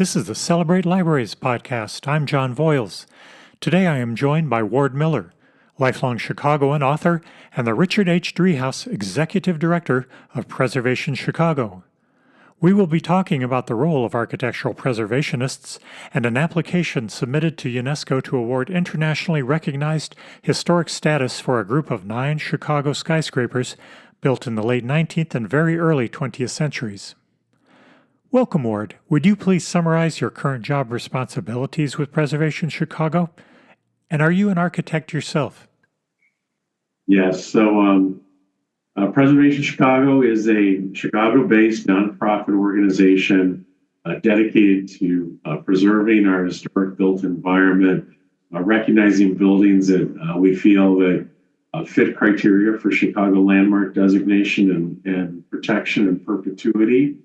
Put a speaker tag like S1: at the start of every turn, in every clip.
S1: This is the Celebrate Libraries podcast. I'm John Voils. Today I am joined by Ward Miller, lifelong Chicagoan author and the Richard H. Driehaus Executive Director of Preservation Chicago. We will be talking about the role of architectural preservationists and an application submitted to UNESCO to award internationally recognized historic status for a group of 9 Chicago skyscrapers built in the late 19th and very early 20th centuries. Welcome, Ward. Would you please summarize your current job responsibilities with Preservation Chicago? And are you an architect yourself?
S2: Yes. So Preservation Chicago is a Chicago-based nonprofit organization dedicated to preserving our historic built environment, recognizing buildings that we feel that fit criteria for Chicago landmark designation and protection and perpetuity.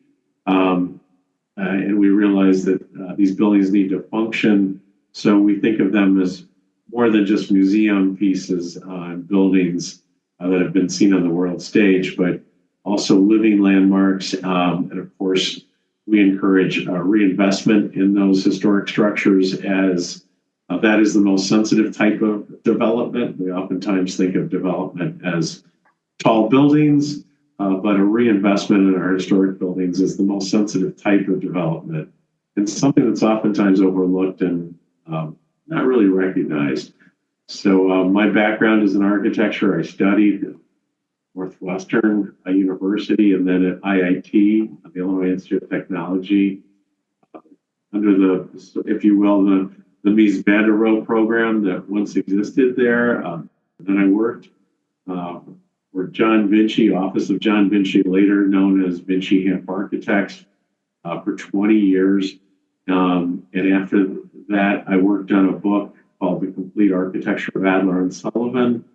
S2: And we realize that these buildings need to function. So we think of them as more than just museum pieces and buildings that have been seen on the world stage, but also living landmarks. And of course, we encourage reinvestment in those historic structures as that is the most sensitive type of development. We oftentimes think of development as tall buildings, but a reinvestment in our historic buildings is the most sensitive type of development and something that's oftentimes overlooked and not really recognized. So my background is in architecture. I studied at Northwestern University and then at IIT, the Illinois Institute of Technology, under the, if you will, the Mies van der Rohe program that once existed there. Then I worked for John Vinci, Office of John Vinci, later known as Vinci Hamp Architects, for 20 years. And after that, I worked on a book called The Complete Architecture of Adler and Sullivan.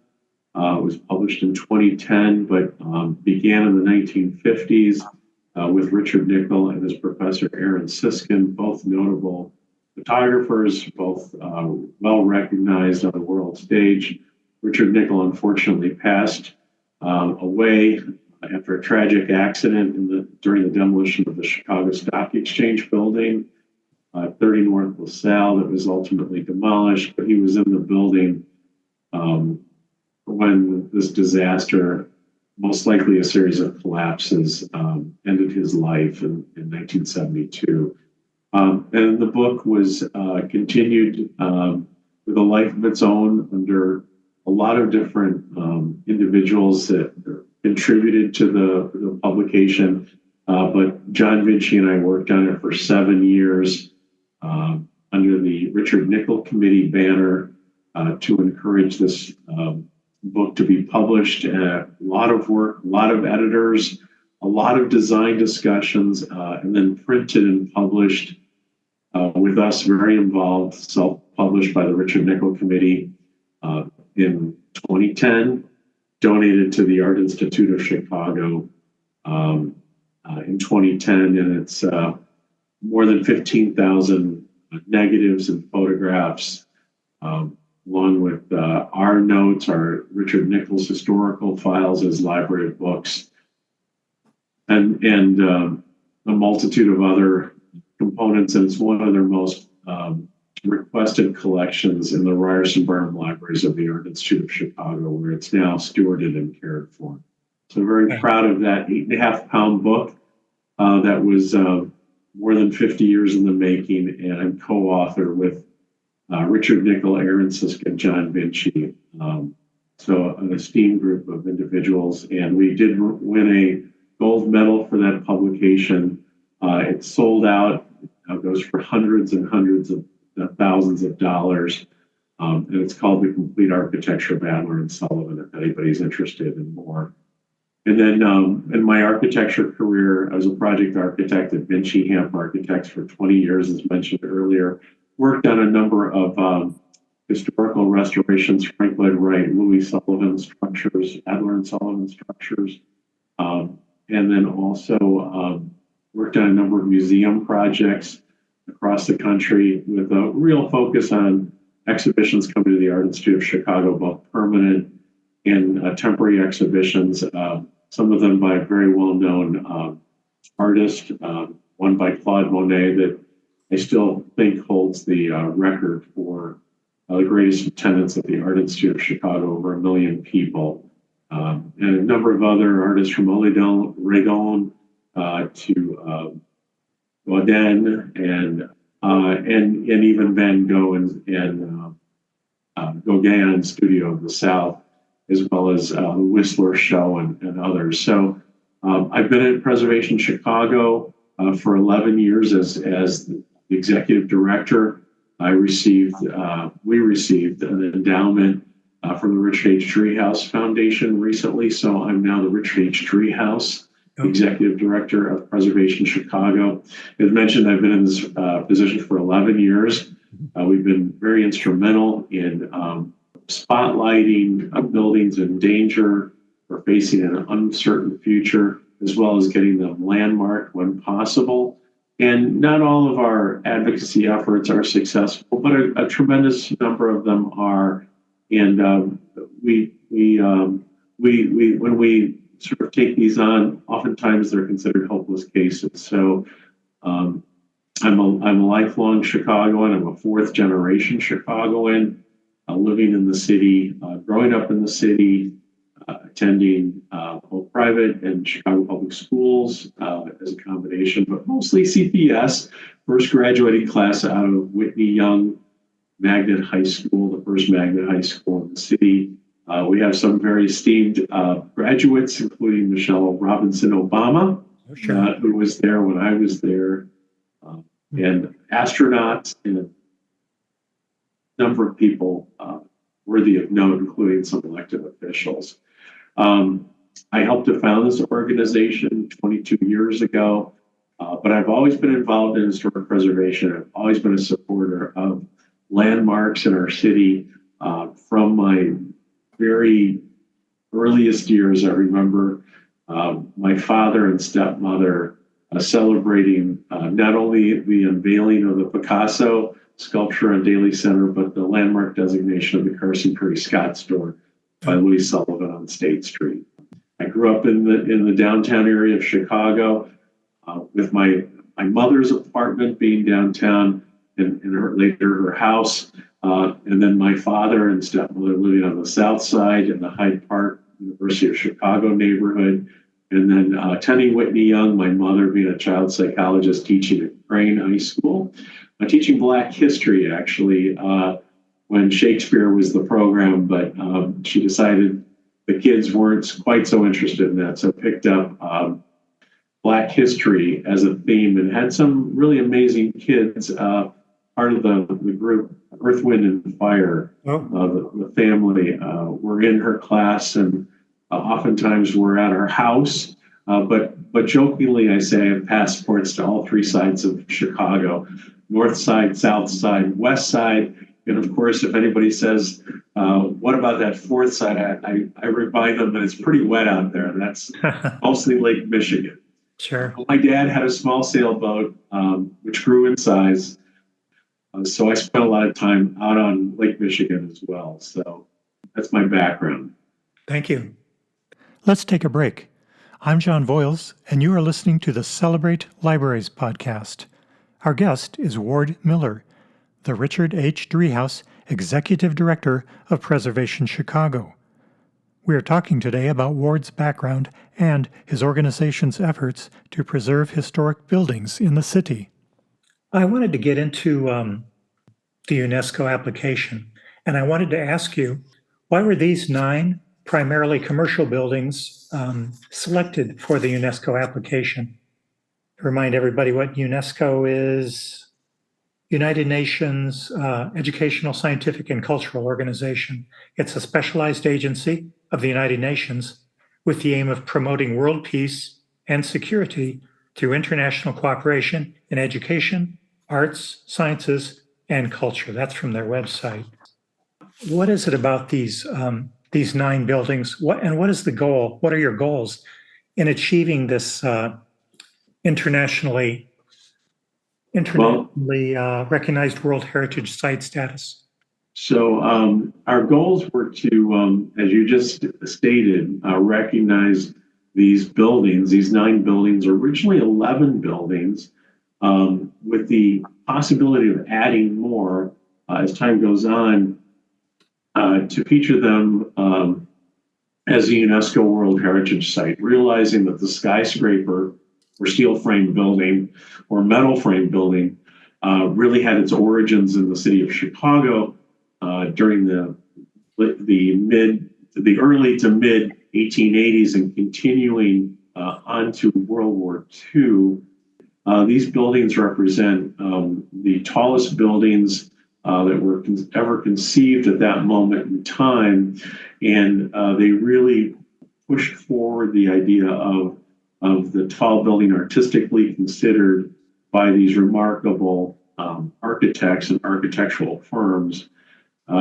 S2: It was published in 2010, but began in the 1950s with Richard Nickel and his professor Aaron Siskin, both notable photographers, both well recognized on the world stage. Richard Nickel unfortunately passed away after a tragic accident during the demolition of the Chicago Stock Exchange building, 30 North LaSalle, that was ultimately demolished. But he was in the building when this disaster, most likely a series of collapses, ended his life in 1972. And the book was continued with a life of its own under a lot of different individuals that contributed to the publication. But John Vinci and I worked on it for 7 years under the Richard Nickel Committee banner to encourage this book to be published. A lot of work, a lot of editors, a lot of design discussions, and then printed and published with us very involved, self-published by the Richard Nickel Committee in 2010, donated to the Art Institute of Chicago in 2010, and it's more than 15,000 negatives and photographs, along with our notes, our Richard Nickel's historical files as library of books, and a multitude of other components. And it's one of their most requested collections in the Ryerson Burnham libraries of the Art Institute of Chicago, where it's now stewarded and cared for. So very proud of that 8.5-pound book that was more than 50 years in the making, and I'm co-author with Richard Nickel, Aaron Siskin, John Vinci. So an esteemed group of individuals, and we did win a gold medal for that publication. It sold out. It goes for hundreds and hundreds of thousands of dollars. And it's called The Complete Architecture of Adler and Sullivan, if anybody's interested in more. And then in my architecture career, I was a project architect at Vinci Hamp Architects for 20 years, as mentioned earlier. Worked on a number of historical restorations, Frank Lloyd Wright, Louis Sullivan structures, Adler and Sullivan structures. And then also worked on a number of museum projects across the country with a real focus on exhibitions coming to the Art Institute of Chicago, both permanent and temporary exhibitions, some of them by very well-known artists, one by Claude Monet that I still think holds the record for the greatest attendance at the Art Institute of Chicago, over 1 million people. And a number of other artists from Regon to Rodin and even Van Gogh and Gauguin Studio of the South, as well as the Whistler Show and others. So I've been at Preservation Chicago for 11 years as the executive director. We received an endowment from the Richard H. Driehaus Foundation recently. So I'm now the Richard H. Driehaus executive director of Preservation Chicago. As mentioned, I've been in this position for 11 years. We've been very instrumental in spotlighting buildings in danger or facing an uncertain future, as well as getting them landmarked when possible. And not all of our advocacy efforts are successful, but a tremendous number of them are. And we when we sort of take these on, oftentimes they're considered hopeless cases. So I'm a lifelong Chicagoan. I'm a fourth generation Chicagoan, living in the city, growing up in the city, attending both private and Chicago public schools as a combination, but mostly CPS. First graduating class out of Whitney Young Magnet High School, the first magnet high school in the city. We have some very esteemed graduates, including Michelle Robinson Obama, who was there when I was there, and astronauts and a number of people worthy of note, including some elected officials. I helped to found this organization 22 years ago, but I've always been involved in historic preservation. I've always been a supporter of landmarks in our city. From my very earliest years, I remember my father and stepmother celebrating not only the unveiling of the Picasso sculpture on Daly Center, but the landmark designation of the Carson Curry Scott store by Louis Sullivan on State Street. I grew up in the downtown area of Chicago, with my mother's apartment being downtown and her house, and then my father and stepmother living on the south side in the Hyde Park University of Chicago neighborhood, and then attending Whitney Young, my mother being a child psychologist teaching at Crane High School, teaching Black history actually when Shakespeare was the program, but she decided the kids weren't quite so interested in that, so picked up Black history as a theme and had some really amazing kids. Part of the group, Earth, Wind, and Fire, the family were in her class, and oftentimes we're at our house. But jokingly, I say I have passports to all three sides of Chicago: north side, south side, west side. And of course, if anybody says, what about that fourth side? I remind them that it's pretty wet out there. That's mostly Lake Michigan.
S1: Sure.
S2: My dad had a small sailboat, which grew in size. So I spent a lot of time out on Lake Michigan as well. So that's my background.
S1: Thank you. Let's take a break. I'm John Voils, and you are listening to the Celebrate Libraries podcast. Our guest is Ward Miller, the Richard H. Driehaus Executive Director of Preservation Chicago. We are talking today about Ward's background and his organization's efforts to preserve historic buildings in the city. I wanted to get into the UNESCO application, and I wanted to ask you, why were these 9 primarily commercial buildings selected for the UNESCO application? To remind everybody what UNESCO is: United Nations Educational, Scientific, and Cultural Organization. It's a specialized agency of the United Nations with the aim of promoting world peace and security through international cooperation in education, arts, sciences, and culture. That's from their website. What is it about these 9 buildings? What is the goal? What are your goals in achieving this internationally recognized World Heritage Site status?
S2: So our goals were to, as you just stated, recognize these buildings, these 9 buildings, originally 11 buildings, with the possibility of adding more as time goes on to feature them as a UNESCO World Heritage Site, realizing that the skyscraper or steel frame building or metal frame building really had its origins in the city of Chicago during the early to mid 1880s and continuing onto World War II. These buildings represent the tallest buildings that were ever conceived at that moment in time, and they really pushed forward the idea of the tall building artistically considered by these remarkable architects and architectural firms,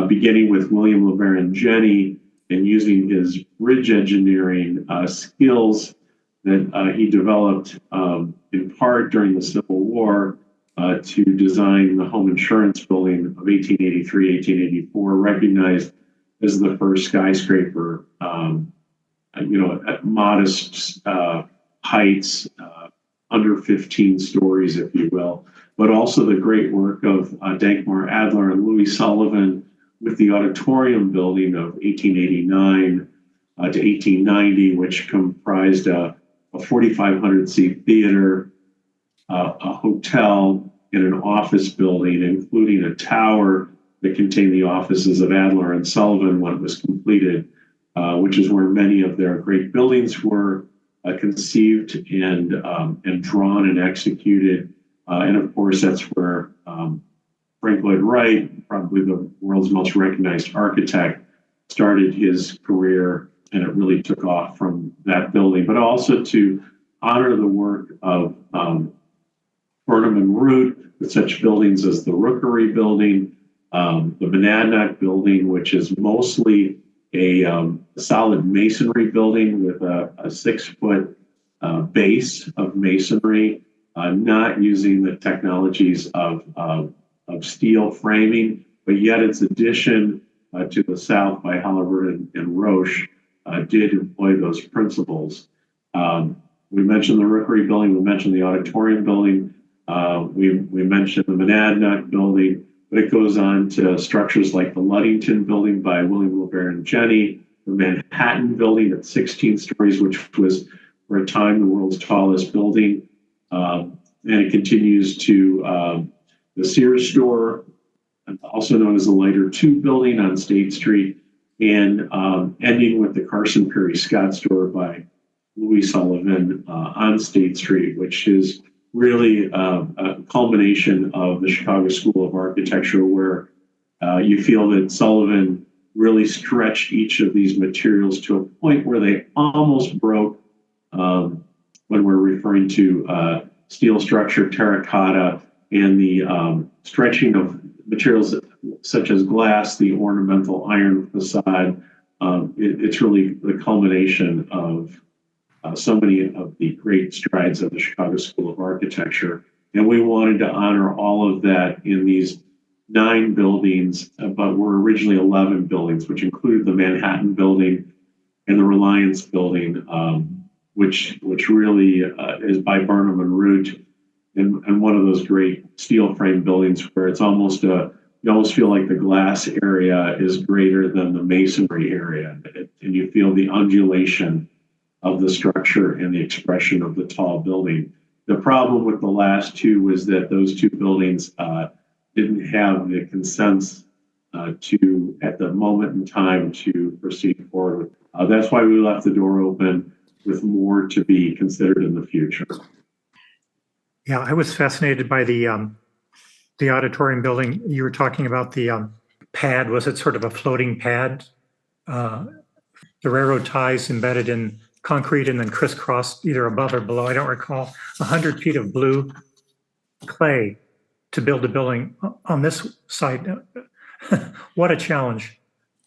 S2: beginning with William LeBaron Jenney and using his bridge engineering skills that he developed in part during the Civil War to design the home insurance building of 1883, 1884, recognized as the first skyscraper, at modest heights, under 15 stories, if you will, but also the great work of Dankmar Adler and Louis Sullivan with the auditorium building of 1889 to 1890, which comprised a 4,500 seat theater, a hotel, and an office building, including a tower that contained the offices of Adler and Sullivan when it was completed, which is where many of their great buildings were conceived and drawn and executed. And of course, that's where Frank Lloyd Wright, probably the world's most recognized architect, started his career, and it really took off from that building. But also to honor the work of Burnham and Root with such buildings as the Rookery Building, the Monadnock Building, which is mostly a solid masonry building with a 6-foot base of masonry, not using the technologies of steel framing, but yet its addition to the south by Halliburton and Roche did employ those principles. We mentioned the Rookery Building, we mentioned the Auditorium Building, we mentioned the Monadnock Building, but it goes on to structures like the Ludington Building by William LeBaron Jenney, the Manhattan Building at 16 stories, which was for a time the world's tallest building. And it continues to the Sears store, also known as the Lighter 2 Building on State Street, and ending with the Carson Perry Scott store by Louis Sullivan on State Street, which is really a culmination of the Chicago School of Architecture, where you feel that Sullivan really stretched each of these materials to a point where they almost broke when we're referring to steel structure, terracotta, and the stretching of materials such as glass, the ornamental iron facade. It's really the culmination of so many of the great strides of the Chicago School of Architecture. And we wanted to honor all of that in these 9 buildings, but were originally 11 buildings, which included the Manhattan Building and the Reliance Building, which really is by Burnham and Root, and one of those great steel frame buildings where it's almost you almost feel like the glass area is greater than the masonry area, and you feel the undulation of the structure and the expression of the tall building. The problem with the last two was that those 2 buildings didn't have the consents to, at the moment in time, to proceed forward. That's why we left the door open with more to be considered in the future.
S1: Yeah, I was fascinated by the auditorium building. You were talking about the pad. Was it sort of a floating pad? The railroad ties embedded in concrete and then crisscrossed either above or below. I don't recall. 100 feet of blue clay to build a building on this site. What a challenge.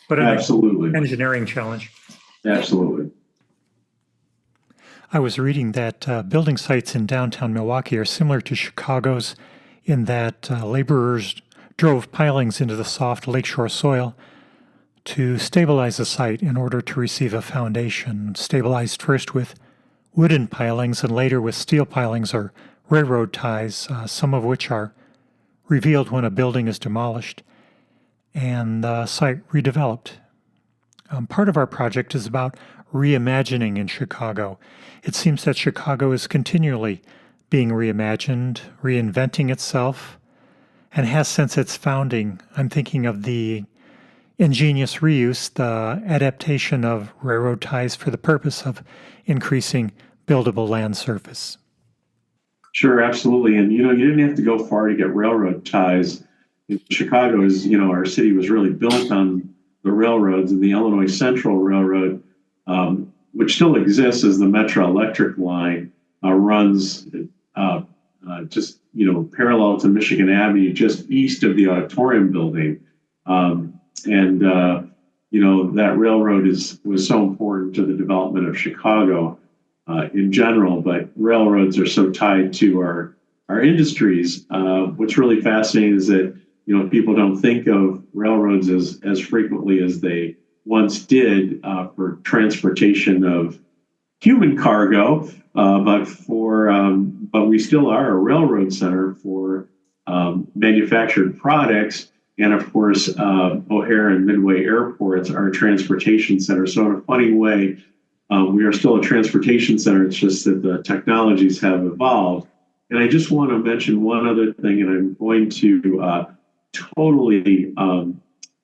S1: What an
S2: Absolutely.
S1: Engineering challenge.
S2: Absolutely.
S1: I was reading that building sites in downtown Milwaukee are similar to Chicago's in that laborers drove pilings into the soft lakeshore soil to stabilize the site in order to receive a foundation, stabilized first with wooden pilings and later with steel pilings or railroad ties, some of which are revealed when a building is demolished and the site redeveloped. Part of our project is about reimagining in Chicago. It seems that Chicago is continually being reimagined, reinventing itself, and has since its founding. I'm thinking of the ingenious reuse, the adaptation of railroad ties for the purpose of increasing buildable land surface.
S2: Sure, absolutely. And, you didn't have to go far to get railroad ties. Chicago is, our city was really built on the railroads, and the Illinois Central Railroad, which still exists as the Metro Electric line, runs just, parallel to Michigan Avenue, just east of the auditorium building. That railroad was so important to the development of Chicago in general, but railroads are so tied to our industries. What's really fascinating is that, people don't think of railroads as frequently as they once did for transportation of human cargo, but we still are a railroad center for manufactured products. And of course, O'Hare and Midway airports are a transportation center. So in a funny way, we are still a transportation center. It's just that the technologies have evolved. And I just want to mention one other thing, and I'm going to totally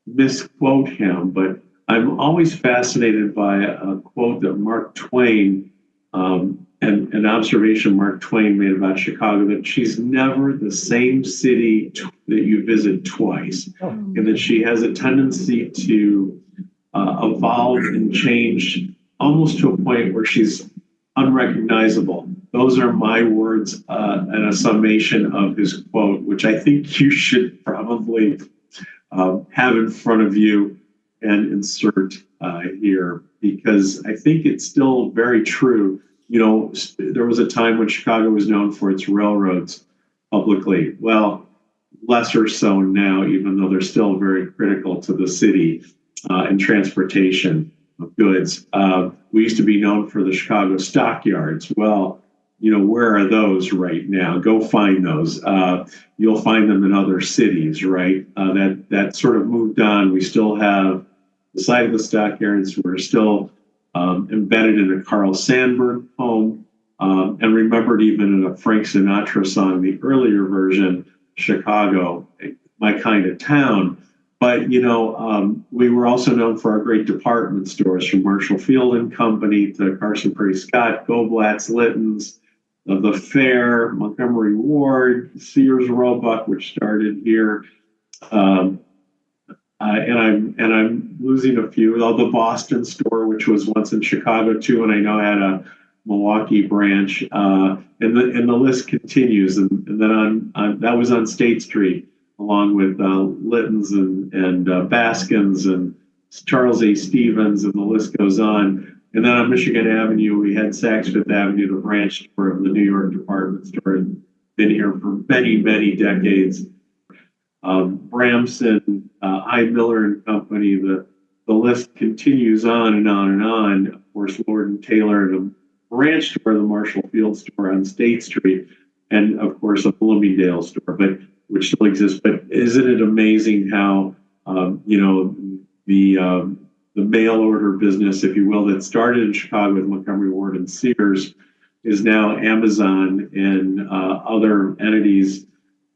S2: misquote him, but I'm always fascinated by a quote that Mark Twain, and an observation Mark Twain made about Chicago, that she's never the same city that you visit twice, and that she has a tendency to evolve and change almost to a point where she's unrecognizable. Those are my words and a summation of his quote, which I think you should probably have in front of you and insert here, because I think it's still very true. There was a time when Chicago was known for its railroads publicly. Well, lesser so now, even though they're still very critical to the city and transportation of goods. We used to be known for the Chicago stockyards. Well, where are those right now? Go find those. You'll find them in other cities, right? That sort of moved on. We still have the site of the stockyards. We're still embedded in a Carl Sandburg poem, and remembered even in a Frank Sinatra song, the earlier version, Chicago, My Kind of Town. But, we were also known for our great department stores, from Marshall Field and Company to Carson Perry Scott, Goblat's, Litton's, the Fair, Montgomery Ward, Sears Roebuck, which started here. And I'm losing a few. The Boston store, which was once in Chicago too, and I know had a Milwaukee branch. And the list continues. And then that was on State Street, along with Litton's and Baskin's and Charles A. Stevens, and the list goes on. And then on Michigan Avenue, we had Saks Fifth Avenue, the branch store of the New York department store, and been here for many, many decades. Bramson, I. Miller and Company, the list continues on and on and on. Of course, Lord and Taylor, the branch store, the Marshall Field store on State Street, and of course a Bloomingdale store, which still exists. But isn't it amazing how the mail order business, if you will, that started in Chicago with Montgomery Ward and Sears, is now Amazon and other entities.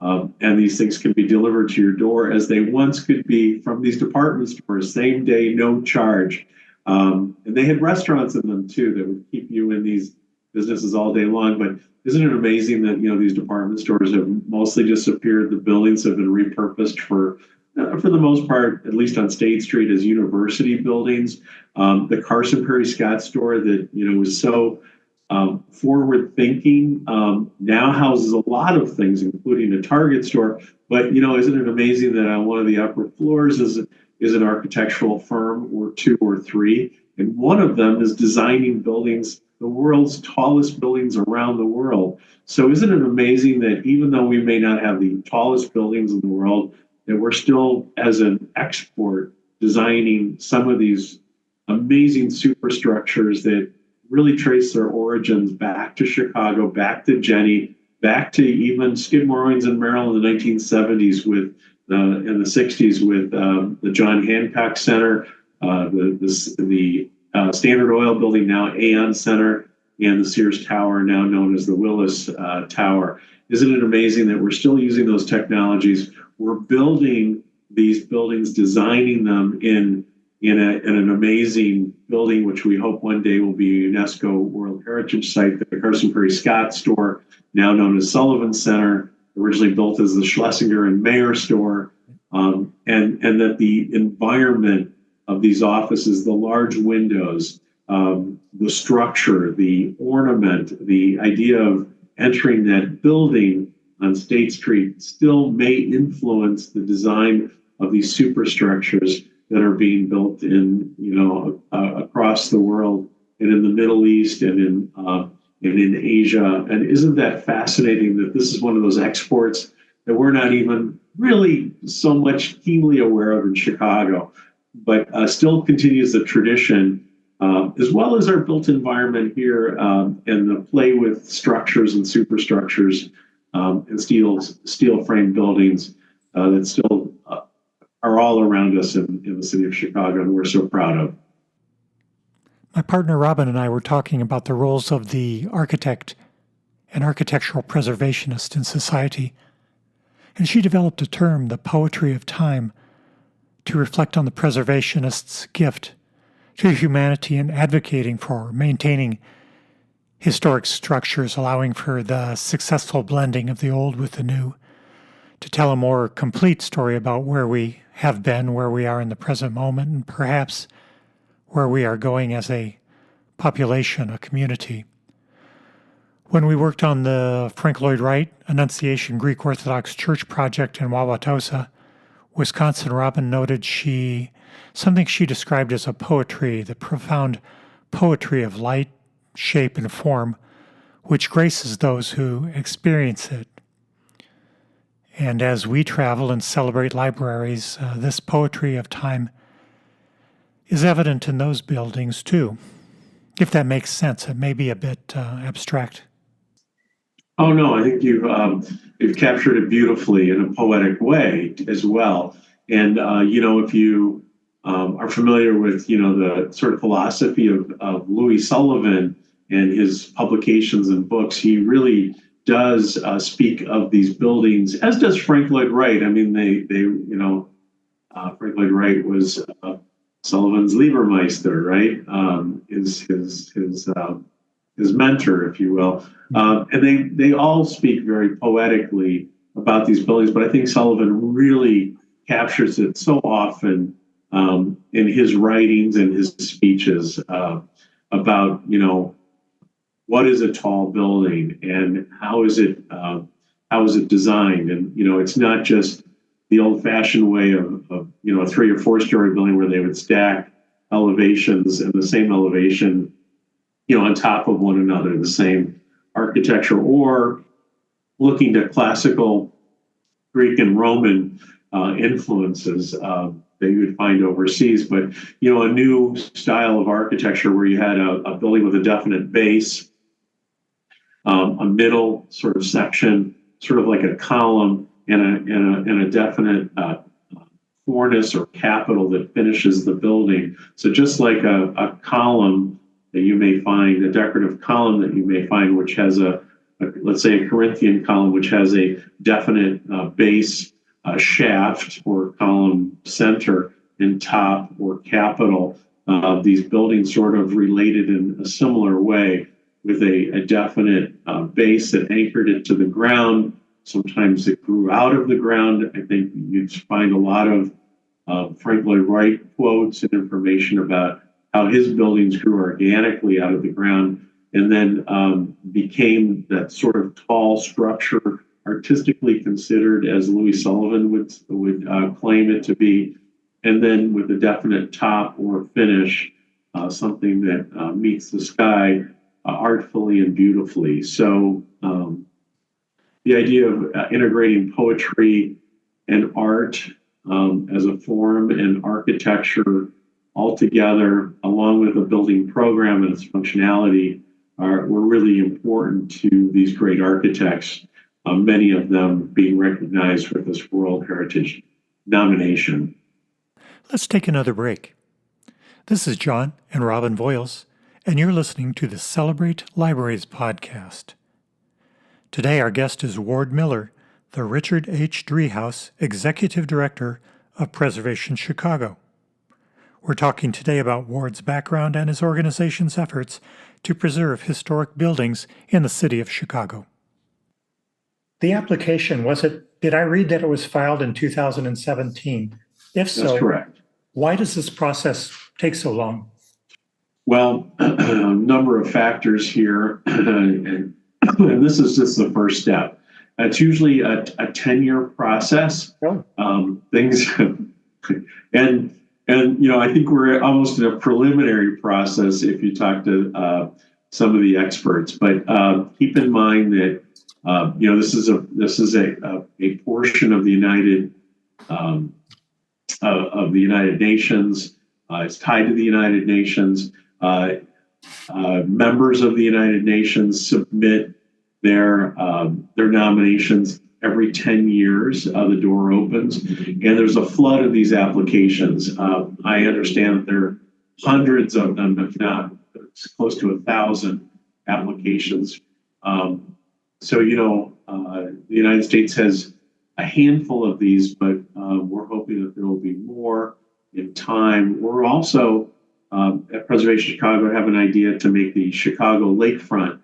S2: And these things can be delivered to your door as they once could be from these department stores, same day, no charge. And they had restaurants in them too that would keep you in these businesses all day long. But isn't it amazing that, these department stores have mostly disappeared? The buildings have been repurposed for the most part, at least on State Street, as university buildings. The Carson Perry Scott store that, was so forward thinking, now houses a lot of things, including a Target store. But, isn't it amazing that on one of the upper floors is an architectural firm, or two or three, and one of them is designing buildings, the world's tallest buildings around the world. So isn't it amazing that even though we may not have the tallest buildings in the world, that we're still, as an export, designing some of these amazing superstructures that really trace their origins back to Chicago, back to Jenny, back to even Skidmore, Owings and Merrill in the 1970s with in the 60s with the John Hancock Center, the Standard Oil Building, now Aon Center, and the Sears Tower, now known as the Willis Tower. Isn't it amazing that we're still using those technologies? We're building these buildings, designing them in an amazing building, which we hope one day will be a UNESCO World Heritage Site, the Carson Perry Scott store, now known as Sullivan Center, originally built as the Schlesinger and Mayer store, and that the environment of these offices, the large windows, the structure, the ornament, the idea of entering that building on State Street still may influence the design of these superstructures that are being built in, across the world and in the Middle East and in Asia. And isn't that fascinating that this is one of those exports that we're not even really so much keenly aware of in Chicago, but still continues the tradition, as well as our built environment here and the play with structures and superstructures and steel frame buildings that still are all around us in the city of Chicago, and we're so proud of.
S1: My partner Robin and I were talking about the roles of the architect and architectural preservationist in society, and she developed a term, the poetry of time, to reflect on the preservationist's gift to humanity in advocating for maintaining historic structures, allowing for the successful blending of the old with the new, to tell a more complete story about where we have been, where we are in the present moment, and perhaps where we are going as a population, a community. When we worked on the Frank Lloyd Wright Annunciation Greek Orthodox Church project in Wauwatosa, Wisconsin, Robin noted something she described as a poetry, the profound poetry of light, shape, and form, which graces those who experience it. And as we travel and celebrate libraries, this poetry of time is evident in those buildings too. If that makes sense, it may be a bit abstract.
S2: Oh no, I think you've captured it beautifully in a poetic way as well. And if you are familiar with the sort of philosophy of Louis Sullivan and his publications and books, he really does speak of these buildings, as does Frank Lloyd Wright. I mean, Frank Lloyd Wright was Sullivan's Liebermeister, right? His mentor, if you will. And they all speak very poetically about these buildings, but I think Sullivan really captures it so often in his writings and his speeches about, what is a tall building and how is it designed? And, it's not just the old-fashioned way of a 3 or 4 story building where they would stack elevations and the same elevation, on top of one another, the same architecture, or looking to classical Greek and Roman influences that you would find overseas. But, a new style of architecture where you had a building with a definite base, a middle sort of section, sort of like a column, and a definite cornice or capital that finishes the building. So just like a column that you may find, a decorative column that you may find, which has let's say a Corinthian column, which has a definite base, shaft or column center and top or capital. These buildings sort of related in a similar way, with a definite base that anchored it to the ground. Sometimes it grew out of the ground. I think you'd find a lot of Frank Lloyd Wright quotes and information about how his buildings grew organically out of the ground and then became that sort of tall structure, artistically considered, as Louis Sullivan would claim it to be, and then with a definite top or finish, something that meets the sky artfully and beautifully. So the idea of integrating poetry and art as a form and architecture all together, along with a building program and its functionality, were really important to these great architects, many of them being recognized with this World Heritage nomination.
S1: Let's take another break. This is John and Robin Voils, and you're listening to the Celebrate Libraries podcast. Today our guest is Ward Miller, the Richard H. Driehaus Executive Director of Preservation Chicago. We're talking today about Ward's background and his organization's efforts to preserve historic buildings in the city of Chicago. The application, did I read that it was filed in 2017? If so,
S2: that's correct.
S1: Why does this process take so long?
S2: Well, a number of factors here, and this is just the first step. It's usually a 10-year process.
S1: Oh.
S2: Things, and I think we're almost in a preliminary process if you talk to some of the experts. But keep in mind that this is a portion of the United Nations. It's tied to the United Nations. Members of the United Nations submit their nominations every 10 years. The door opens, and there's a flood of these applications. I understand that there are hundreds of them, if not close to 1,000 applications. So the United States has a handful of these, but we're hoping that there will be more in time. We're also at Preservation Chicago have an idea to make the Chicago lakefront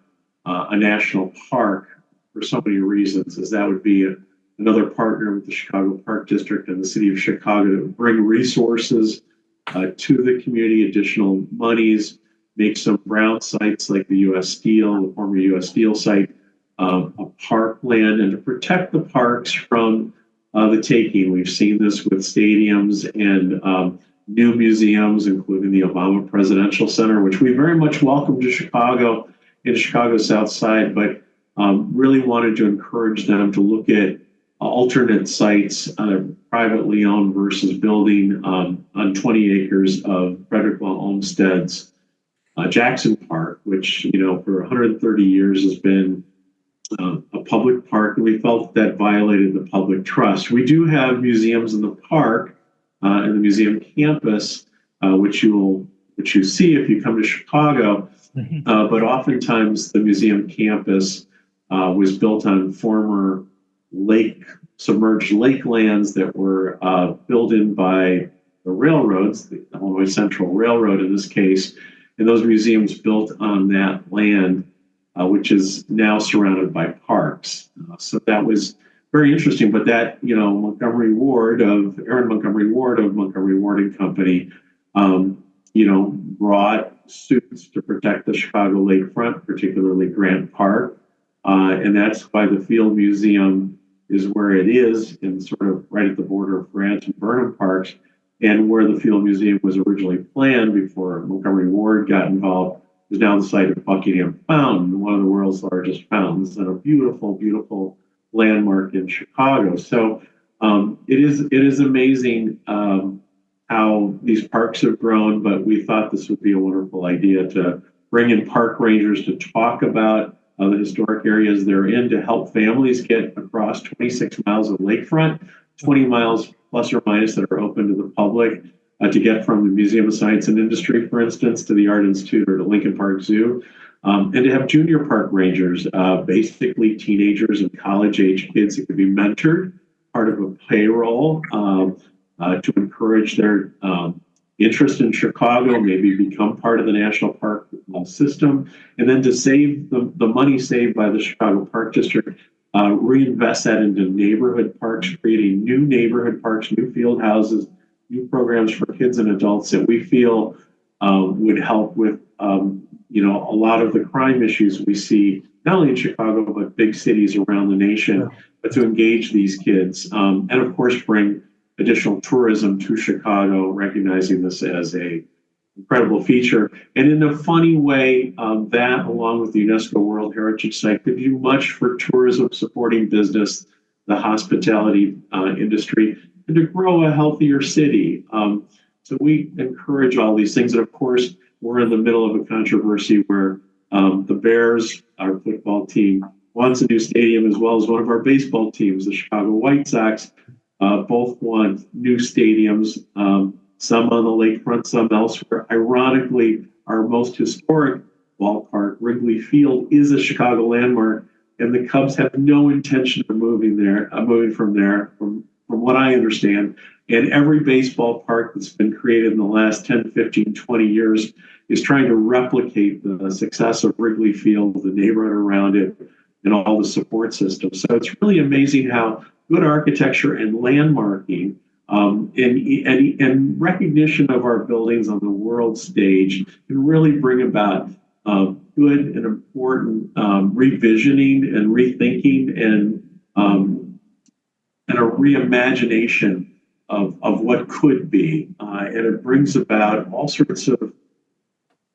S2: a national park for so many reasons, as that would be another partner with the Chicago Park District and the city of Chicago to bring resources to the community, additional monies, make some brown sites like the the former U.S. Steel site, a parkland, and to protect the parks from the taking. We've seen this with stadiums and new museums, including the Obama Presidential Center, which we very much welcome to Chicago, in Chicago's South Side, but really wanted to encourage them to look at alternate sites, privately owned versus building on 20 acres of Frederick Law Olmsted's Jackson Park, which, for 130 years has been a public park, and we felt that violated the public trust. We do have museums in the park, in the museum campus, which you see if you come to Chicago, but oftentimes the museum campus was built on former submerged lakelands that were filled in by the railroads, the Illinois Central Railroad in this case, and those museums built on that land, which is now surrounded by parks. So that was very interesting. But that, Aaron Montgomery Ward of Montgomery Ward and Company, brought suits to protect the Chicago lakefront, particularly Grant Park. And that's why the Field Museum is where it is, and sort of right at the border of Grant and Burnham parks, and where the Field Museum was originally planned before Montgomery Ward got involved, is now the site of Buckingham Fountain, one of the world's largest fountains, and a beautiful, beautiful landmark in Chicago. So it is amazing how these parks have grown, but we thought this would be a wonderful idea to bring in park rangers to talk about the historic areas they're in, to help families get across 26 miles of lakefront, 20 miles plus or minus that are open to the public, to get from the Museum of Science and Industry, for instance, to the Art Institute or to Lincoln Park Zoo, and to have junior park rangers, basically teenagers and college-age kids that could be mentored, part of a payroll, to encourage their interest in Chicago, maybe become part of the national park system, and then to save the money saved by the Chicago Park District, reinvest that into neighborhood parks, creating new neighborhood parks, new field houses, new programs for kids and adults that we feel would help with a lot of the crime issues we see, not only in Chicago, but big cities around the nation, but to engage these kids, and of course bring additional tourism to Chicago, recognizing this as a incredible feature. And in a funny way, that, along with the UNESCO World Heritage Site, could do much for tourism supporting business, the hospitality industry, and to grow a healthier city. So we encourage all these things. And of course, we're in the middle of a controversy where The Bears, our football team, wants a new stadium, as well as one of our baseball teams, the Chicago White Sox, both want new stadiums, some on the lakefront, some elsewhere. Ironically, our most historic ballpark, Wrigley Field, is a Chicago landmark, and the Cubs have no intention of moving from there, from what I understand. And every baseball park that's been created in the last 10, 15, 20 years is trying to replicate the success of Wrigley Field, the neighborhood around it, and all the support systems. So it's really amazing how good architecture and landmarking and recognition of our buildings on the world stage can really bring about good and important revisioning and rethinking and a reimagination of what could be. And it brings about all sorts of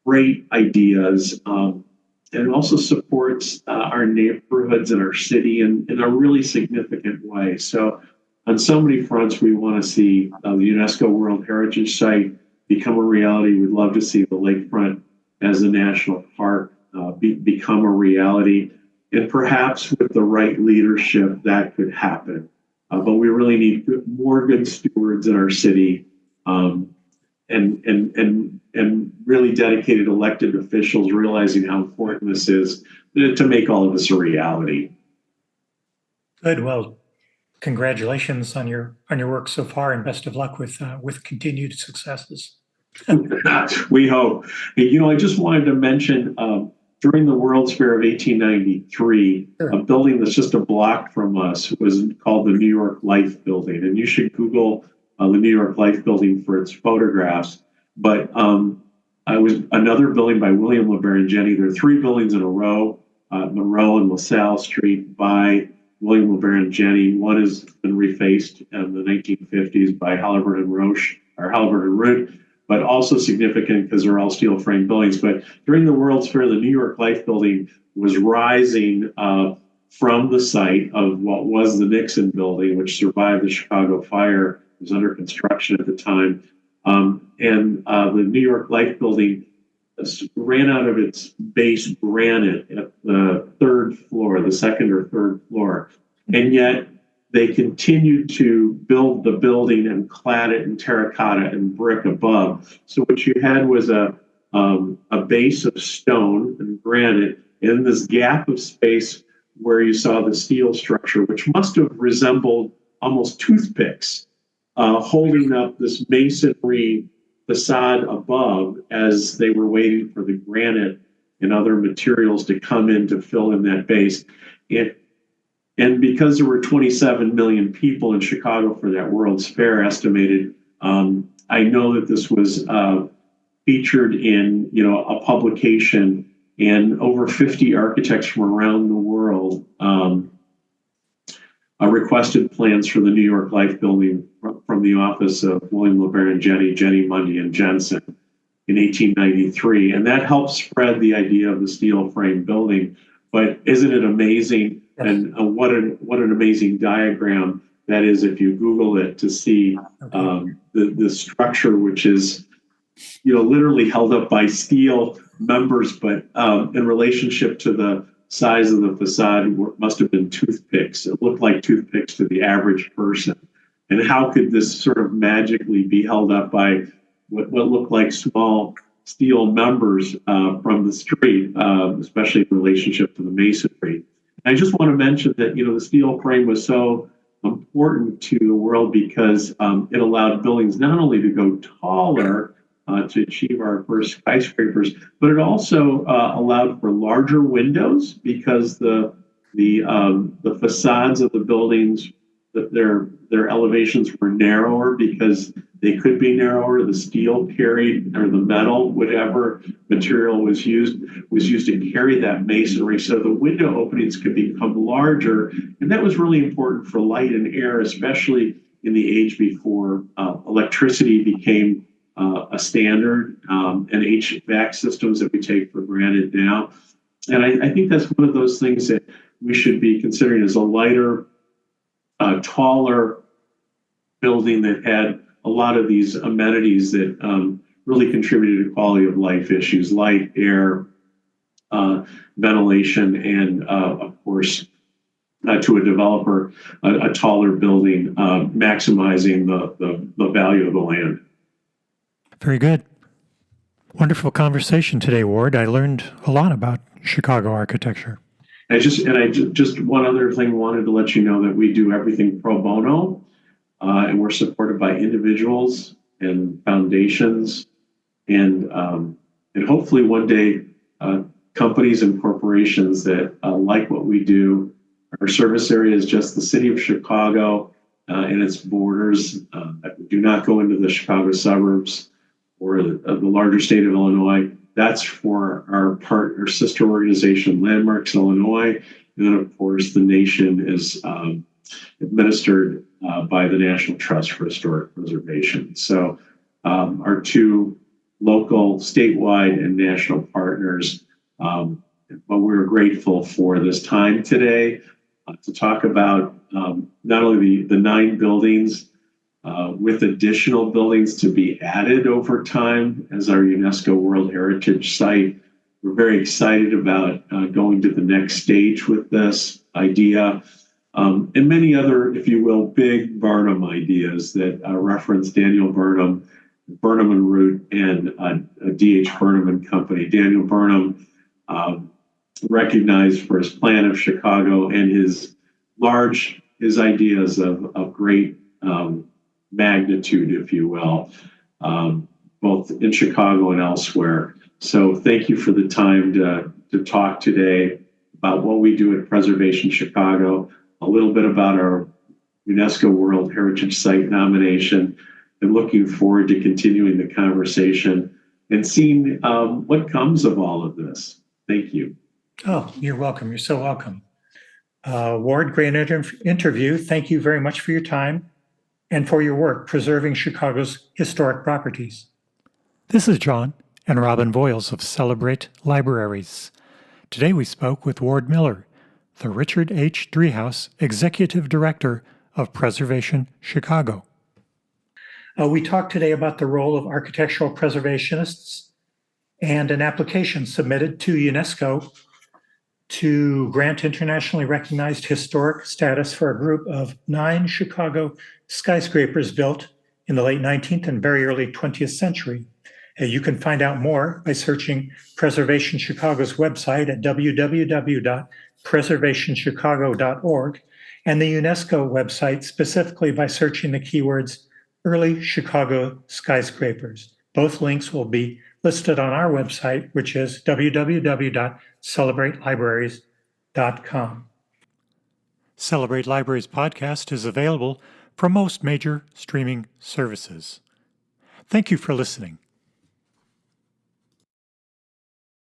S2: great ideas. And it also supports our neighborhoods and our city in a really significant way. So on so many fronts, we want to see the UNESCO World Heritage Site become a reality. We'd love to see the lakefront as a national park become a reality. And perhaps with the right leadership, that could happen. But we really need more good stewards in our city, and really dedicated elected officials realizing how important this is to make all of this a reality.
S1: Good. Well, congratulations on your work so far, and best of luck with continued successes.
S2: We hope. I just wanted to mention during the World's Fair of 1893, sure, a building that's just a block from us was called the New York Life Building, and you should Google the New York Life Building for its photographs. But I was another building by William LeBaron Jenney. There are three buildings in a row, Monroe and LaSalle Street, by William LeBaron Jenney. One has been refaced in the 1950s by Halliburton Root, but also significant because they're all steel frame buildings. But during the World's Fair, the New York Life Building was rising from the site of what was the Nixon Building, which survived the Chicago fire. It was under construction at the time. And the New York Life Building ran out of its base granite at the third floor, the second or third floor. And yet they continued to build the building and clad it in terracotta and brick above. So what you had was a base of stone and granite in this gap of space where you saw the steel structure, which must have resembled almost toothpicks, holding up this masonry facade above as they were waiting for the granite and other materials to come in to fill in that base. And because there were 27 million people in Chicago for that World's Fair estimated, I know that this was featured in a publication, and over 50 architects from around the world requested plans for the New York Life Building from the office of William LeBaron Jenney, Mundy, and Jensen in 1893. And that helped spread the idea of the steel frame building. But isn't it amazing? Yes. And what an amazing diagram that is if you Google it, to see the structure, which is literally held up by steel members, but in relationship to the size of the facade, must have been toothpicks. It looked like toothpicks to the average person. And how could this sort of magically be held up by what looked like small steel members from the street, especially in relationship to the masonry? And I just want to mention that the steel frame was so important to the world because it allowed buildings not only to go taller to achieve our first skyscrapers, but it also allowed for larger windows because the facades of the buildings, their elevations were narrower because they could be narrower. The steel carried, or the metal, whatever material was used to carry that masonry. So the window openings could become larger. And that was really important for light and air, especially in the age before electricity became a standard, and HVAC systems that we take for granted now. And I think that's one of those things that we should be considering as a lighter, taller building that had a lot of these amenities that really contributed to quality of life issues, light, air, ventilation, and of course, to a developer, a taller building, maximizing the value of the land.
S1: Very good. Wonderful conversation today, Ward. I learned a lot about Chicago architecture.
S2: I just one other thing, wanted to let you know that we do everything pro bono, and we're supported by individuals and foundations, and hopefully one day companies and corporations that like what we do. Our service area is just the city of Chicago and its borders. Do not go into the Chicago suburbs or the larger state of Illinois. That's for our sister organization, Landmarks Illinois. And then, of course, the nation is administered by the National Trust for Historic Preservation. So our two local, statewide, and national partners. But we're grateful for this time today to talk about not only the 9 buildings, with additional buildings to be added over time as our UNESCO World Heritage Site. We're very excited about going to the next stage with this idea, and many other, if you will, big Burnham ideas that reference Daniel Burnham, Burnham and Root, and D.H. Burnham and Company. Daniel Burnham, recognized for his plan of Chicago and his ideas of great magnitude, if you will, both in Chicago and elsewhere. So thank you for the time to talk today about what we do at Preservation Chicago, a little bit about our UNESCO World Heritage Site nomination, and looking forward to continuing the conversation and seeing what comes of all of this. Thank you.
S1: Oh, you're welcome. You're so welcome. Ward, great interview. Thank you very much for your time and for your work preserving Chicago's historic properties. This is John and Robin Voils of Celebrate Libraries. Today we spoke with Ward Miller, the Richard H. Driehaus Executive Director of Preservation Chicago. We talked today about the role of architectural preservationists and an application submitted to UNESCO to grant internationally recognized historic status for a group of 9 Chicago skyscrapers built in the late 19th and very early 20th century. You can find out more by searching Preservation Chicago's website at www.preservationchicago.org and the UNESCO website specifically by searching the keywords early Chicago skyscrapers. Both links will be listed on our website, which is www.celebratelibraries.com. Celebrate Libraries podcast is available from most major streaming services. Thank you for listening.